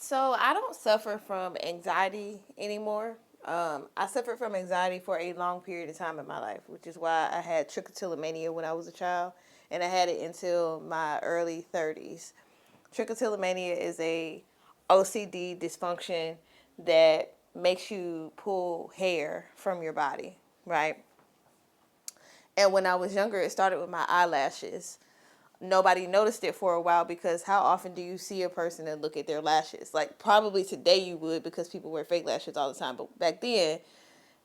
So I don't suffer from anxiety anymore. I suffered from anxiety for a long period of time in my life, which is why I had trichotillomania when I was a child, and I had it until my early 30s. Trichotillomania is a OCD dysfunction that makes you pull hair from your body, right? And when I was younger, it started with my eyelashes. Nobody noticed it for a while because how often do you see a person and look at their lashes? Like probably today you would because people wear fake lashes all the time, but back then,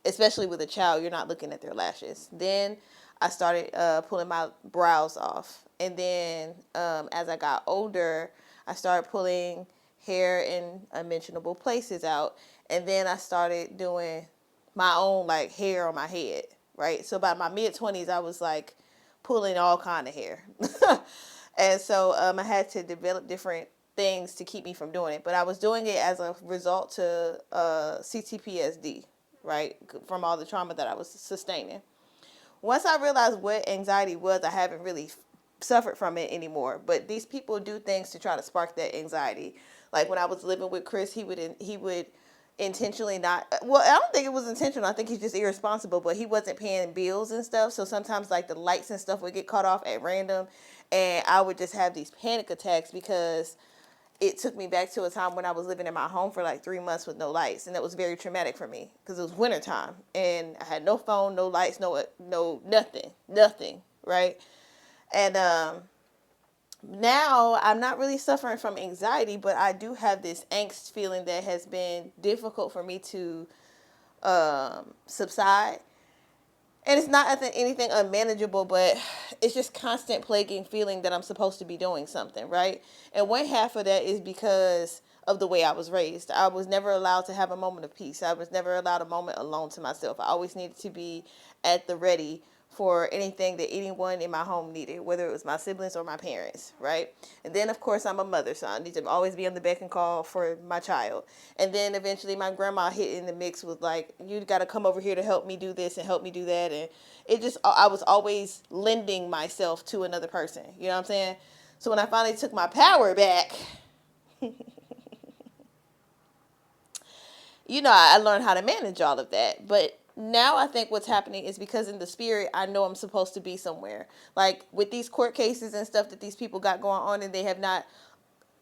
especially with a child, you're not looking at their lashes. Then I started pulling my brows off, and then as I got older, I started pulling hair in unmentionable places out, and then I started doing my own like hair on my head. Right, so by my mid 20s, I was like pulling all kind of hair. And so I had to develop different things to keep me from doing it. But I was doing it as a result to CTPSD, right, from all the trauma that I was sustaining. Once I realized what anxiety was, I haven't really suffered from it anymore. But these people do things to try to spark that anxiety. Like when I was living with Chris, he would intentionally not, well, I don't think it was intentional, I think he's just irresponsible, but he wasn't paying bills and stuff, so sometimes like the lights and stuff would get cut off at random, and I would just have these panic attacks because it took me back to a time when I was living in my home for like 3 months with no lights, and that was very traumatic for me because it was wintertime and I had no phone, no lights, no nothing, right? And now I'm not really suffering from anxiety, but I do have this angst feeling that has been difficult for me to subside. And it's not anything unmanageable, but it's just constant plaguing feeling that I'm supposed to be doing something, right? And one half of that is because of the way I was raised. I was never allowed to have a moment of peace. I was never allowed a moment alone to myself. I always needed to be at the ready for anything that anyone in my home needed, whether it was my siblings or my parents, right? And then, of course, I'm a mother, so I need to always be on the beck and call for my child. And then eventually my grandma hit in the mix with like, you got to come over here to help me do this and help me do that. And it just, I was always lending myself to another person. You know what I'm saying? So when I finally took my power back, I learned how to manage all of that. But now I think what's happening is because in the spirit, I know I'm supposed to be somewhere. Like with these court cases and stuff that these people got going on, and they have not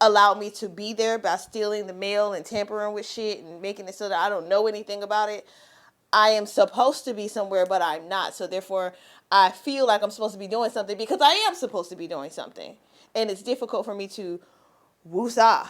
allowed me to be there by stealing the mail and tampering with shit and making it so that I don't know anything about it. I am supposed to be somewhere, but I'm not. So therefore, I feel like I'm supposed to be doing something because I am supposed to be doing something. And it's difficult for me to woosah